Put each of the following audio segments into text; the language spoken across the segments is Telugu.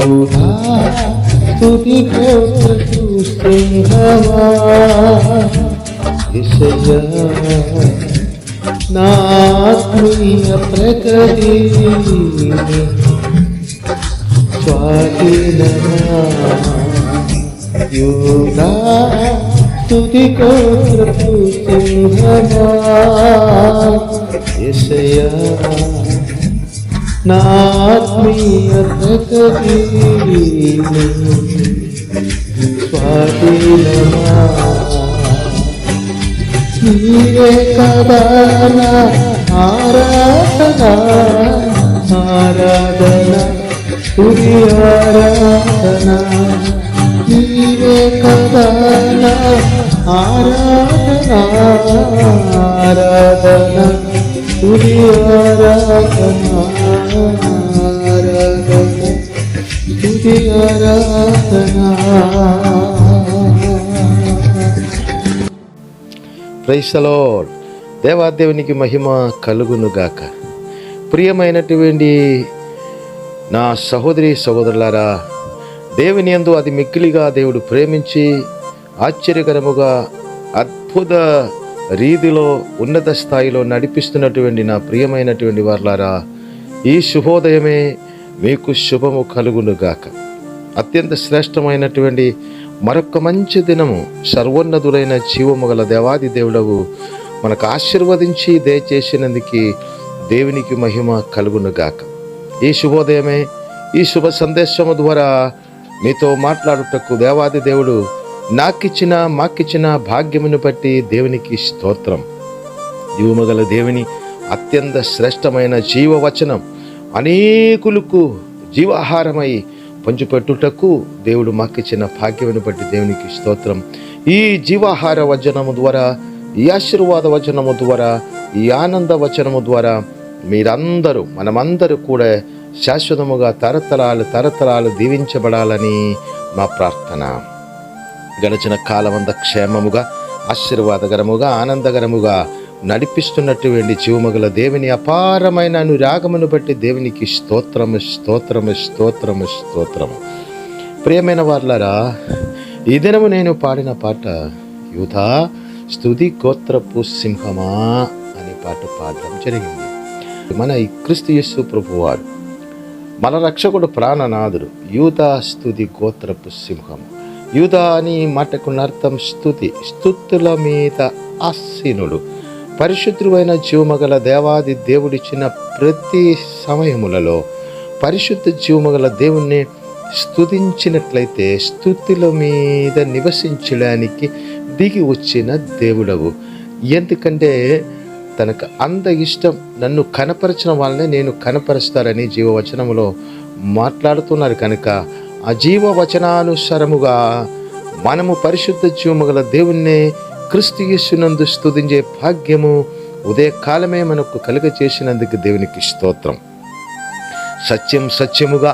యూదా స్తుతి గోత్రపు సింహమా యేసయ్యా నా ఆత్మీయ ప్రగతి స్వాధీనమా యూదా స్తుతి గోత్రపు సింహమా యేసయ్యా నా ఆత్మీయ ప్రగతి స్వాధీనమా నీవే కదా నా ఆరాధన ఆరాధన తుది ఆరాధన నీవే కదా నా ఆరాధన ఆరాధన తుది ఆరాధన ఆరాధన తుది ఆరాధన. Praise the lord. దేవాదేవునికి మహిమ కలుగునుగాక. ప్రియమైనటువంటి నా సహోదరి సహోదరులారా, దేవుని యందు అది మిక్కిలిగా దేవుడు ప్రేమించి ఆశ్చర్యకరముగా అద్భుత రీతిలో ఉన్నత స్థాయిలో నడిపిస్తున్నటువంటి నా ప్రియమైనటువంటి వారులారా, ఈ శుభోదయమే మీకు శుభము కలుగునుగాక. అత్యంత శ్రేష్టమైనటువంటి మరొక మంచి దినము సర్వోన్నతుడైన జీవము గల దేవాది దేవుడవు మనకు ఆశీర్వదించి దయచేసినందుకు దేవునికి మహిమ కలుగునుగాక. ఈ శుభోదయమే ఈ శుభ సందేశము ద్వారా మీతో మాట్లాడుటకు దేవాది దేవుడు మాకిచ్చిన భాగ్యమును బట్టి దేవునికి స్తోత్రం. జీవముగల దేవుని అత్యంత శ్రేష్టమైన జీవవచనం అనేకులకు జీవాహారమై పంచిపెట్టుటకు దేవుడు మాకిచ్చిన భాగ్యమును బట్టి దేవునికి స్తోత్రం. ఈ జీవాహార వచనము ద్వారా, ఈ ఆశీర్వాద వచనము ద్వారా, ఈ ఆనంద వచనము ద్వారా మీరందరూ మనమందరూ కూడా శాశ్వతముగా తరతరాలు దీవించబడాలని మా ప్రార్థన. గడిచిన కాలమంతా క్షేమముగా ఆశీర్వాదకరముగా ఆనందకరముగా నడిపిస్తున్నటువంటి జీవమగల దేవుని అపారమైన అనురాగమును బట్టి దేవునికి స్తోత్రము స్తోత్రము స్తోత్రము స్తోత్రము. ప్రియమైన వారులారా, ఈ దినము నేను పాడిన పాట యూదా స్తుతి గోత్రపు సింహమా అనే పాట పాడడం జరిగింది. మన ఈ క్రీస్తు యేసు ప్రభువారు మన రక్షకుడు ప్రాణనాథుడు. యూదా స్తుతి గోత్రపు సింహము. యూదా అని మాటకు అర్థం స్తుతి, స్తుతుల మీద ఆసీనుడు. పరిశుద్ధుడైన జీవమగల దేవాది దేవుడిచ్చిన ప్రతి సమయములలో పరిశుద్ధ జీవమగల దేవుణ్ణి స్తుతించినట్లయితే స్తుతుల మీద నివసించడానికి దిగి వచ్చిన దేవుడవు. ఎందుకంటే తనకు అంత ఇష్టం నన్ను కనపరచిన వాళ్ళనే నేను కనపరుస్తారని జీవవచనములో మాట్లాడుతున్నారు. కనుక ఆ జీవవచనానుసారముగా మనము పరిశుద్ధ జీవమగల దేవుణ్ణి క్రీస్తు యేసునందు స్తుతించే భాగ్యము ఉదయకాలమే మనకు కలుగచేసినందుకు దేవునికి స్తోత్రం. సత్యముగా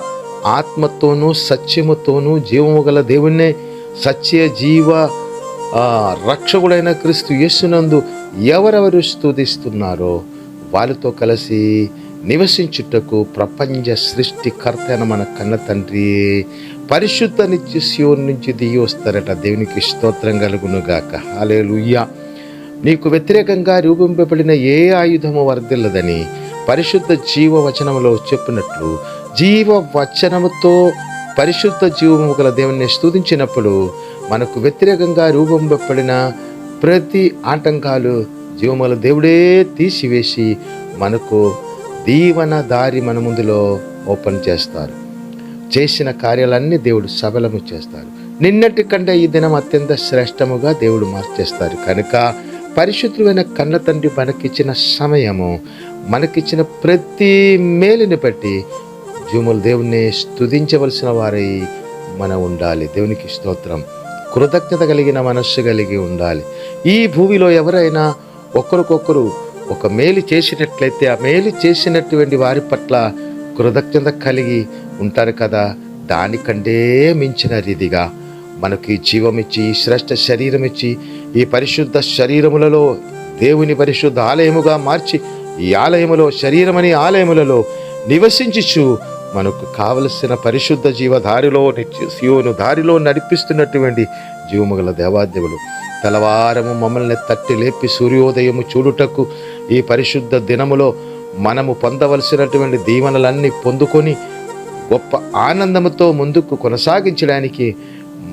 ఆత్మతోనూ సత్యముతోనూ జీవము గల దేవుణ్ణే సత్య జీవ రక్షకుడైన క్రీస్తు యేసునందు ఎవరెవరు స్తుతిస్తున్నారో వాళ్ళతో కలిసి నివసించుటకు ప్రపంచ సృష్టికర్త అయిన మన కన్న తండ్రి పరిశుద్ధ నిత్య సియోను నుంచి దిగి వస్తారట. దేవునికి స్తోత్రం కలుగునుగాక. హల్లెలూయా. నీకు వ్యతిరేకంగా రూపింపబడిన ఏ ఆయుధము వర్ధిల్లదని పరిశుద్ధ జీవవచనములో చెప్పినట్లు జీవవచనముతో పరిశుద్ధ జీవము గల దేవుణ్ణి స్తుతించినప్పుడు మనకు వ్యతిరేకంగా రూపింపబడిన ప్రతి ఆటంకాలు జీవముల దేవుడే తీసివేసి మనకు దీవన దారి మన ముందులో ఓపెన్ చేస్తారు. చేసిన కార్యాలన్నీ దేవుడు సఫలము చేస్తారు. నిన్నటి కంటే ఈ దినం అత్యంత శ్రేష్టముగా దేవుడు మార్చేస్తారు. కనుక పరిశుద్ధులైన కన్న తండ్రి మనకిచ్చిన సమయము, మనకిచ్చిన ప్రతి మేలుని బట్టి జీవముల దేవుణ్ణి స్తుతించవలసిన వారై మనం ఉండాలి. దేవునికి స్తోత్రం. కృతజ్ఞత కలిగిన మనస్సు కలిగి ఉండాలి. ఈ భూమిలో ఎవరైనా ఒకరికొకరు ఒక మేలు చేసినట్లయితే ఆ మేలు చేసినటువంటి వారి పట్ల కృతజ్ఞత కలిగి ఉంటారు కదా. దానికంటే మించిన రీతిగా మనకి జీవమిచ్చి శ్రేష్ఠ శరీరం ఇచ్చి ఈ పరిశుద్ధ శరీరములలో దేవుని పరిశుద్ధ ఆలయముగా మార్చి ఈ ఆలయములో శరీరమని ఆలయములలో నివసించుచు మనకు కావలసిన పరిశుద్ధ జీవదారిలో సియోను దారిలో నడిపిస్తున్నటువంటి జీవముగల దేవాదేవుడు తెల్లవారము మమ్మల్ని తట్టి లేపి సూర్యోదయము చూడుటకు ఈ పరిశుద్ధ దినములో మనము పొందవలసినటువంటి దీవెనలన్నీ పొందుకొని గొప్ప ఆనందముతో ముందుకు కొనసాగించడానికి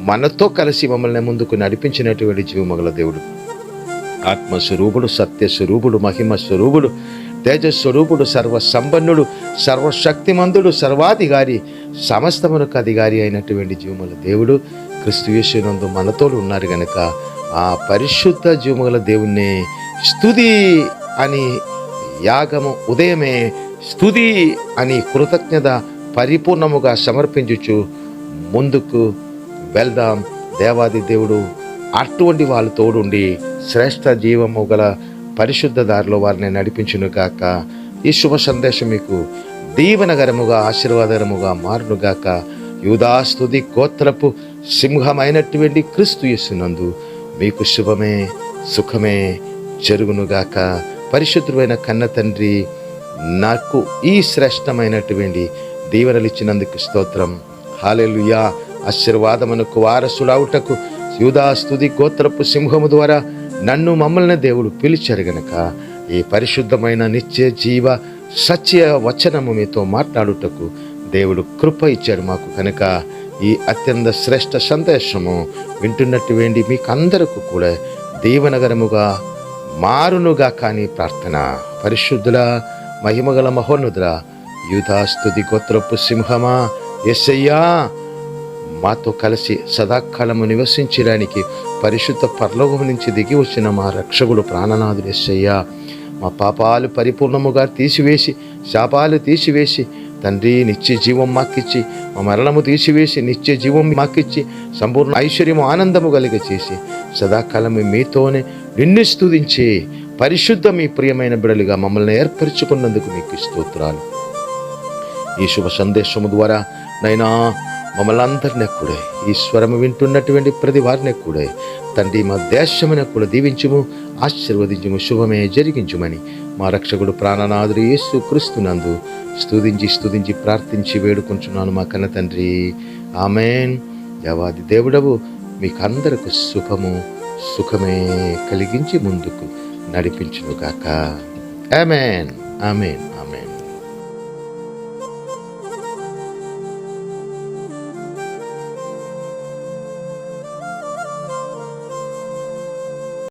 మనతో కలిసి మమ్మల్ని ముందుకు నడిపించినటువంటి జీవముగల దేవుడు, ఆత్మస్వరూపుడు, సత్యస్వరూపుడు, మహిమ స్వరూపుడు, తేజస్వరూపుడు, సర్వసంపన్నుడు, సర్వశక్తిమంతుడు, సర్వాధికారి, సమస్తమునకు అధికారి అయినటువంటి జీవముల దేవుడు క్రీస్తు యేసునందు మనతో ఉన్నారు గనుక ఆ పరిశుద్ధ జీవముగల దేవుణ్ణి స్తుతి అని యాగము ఉదయమే స్తుతి అని కృతజ్ఞత పరిపూర్ణముగా సమర్పించుచు ముందుకు వెళ్దాం. దేవాది దేవుడు అటువంటి వాళ్ళు తోడుండి శ్రేష్ఠ జీవము గల పరిశుద్ధ దారిలో వారిని నడిపించును గాక. ఈ శుభ సందేశం మీకు దీవెనకరముగా ఆశీర్వాదకరముగా మారునుగాక. యూదా స్తుతి గోత్రపు సింహమైనటువంటి క్రీస్తు యేసునందు మీకు శుభమే సుఖమే జరుగునుగాక. పరిశుద్ధుడైన కన్న తండ్రి, నాకు ఈ శ్రేష్టమైనటువంటి దీవెనలు ఇచ్చినందుకు స్తోత్రం. హల్లెలూయా. ఆశీర్వాదమునకు వారసుడవుటకు యూదా స్తుతి గోత్రపు సింహము ద్వారా నన్ను మమ్మల్ని దేవుడు పిలిచారు గనక ఈ పరిశుద్ధమైన నిత్య జీవ సత్య వచనము మీతో మాట్లాడుటకు దేవుడు కృప ఇచ్చాడు మాకు కనుక ఈ అత్యంత శ్రేష్ఠ సందేశము వింటున్నటువంటి మీకు అందరికీ కూడా దీవెనకరముగా మారునుగా కానీ ప్రార్థన. పరిశుద్ధుల మహిమగల మహోన్నతుల యూదా స్తుతి గోత్రపు సింహమా, యేసయ్యా మాతో కలిసి సదాకాలము నివసించడానికి పరిశుద్ధ పరలోకము నుంచి దిగి వచ్చిన మా రక్షకుడు ప్రాణనాథుడు యేసయ్యా, మా పాపాలు పరిపూర్ణముగా తీసివేసి శాపాలు తీసివేసి తండ్రి నిత్య జీవం మాకిచ్చి మా మరణము తీసివేసి నిత్య జీవం మాకిచ్చి సంపూర్ణ ఐశ్వర్యము ఆనందము కలిగ చేసి సదాకాలము మీతోనే నిన్ను స్తుతించి పరిశుద్ధ మీ ప్రియమైన బిడలుగా మమ్మల్ని ఏర్పరచుకున్నందుకు మీకు స్తోత్రాలు. ఈ శుభ సందేశము ద్వారా నైనా మమ్మల్ని అందరినీ కూడా ఈ స్వరము వింటున్నటువంటి ప్రతి వారిని కూడా తండ్రి మా దేశమున కూడా దీవించుము, ఆశీర్వదించుము, శుభమే జరిగించుమని మా రక్షకుడు ప్రాణనాథుడు యేసు క్రీస్తునందు స్తుతించి ప్రార్థించి వేడుకుంటున్నాను మా కన్న తండ్రి. ఆమేన్. దేవాది దేవుడవు మీకు అందరకు శుభము సుఖమే కలిగించి ముందుకు నడిపించునుగాక. ఆమేన్. ఆమేన్.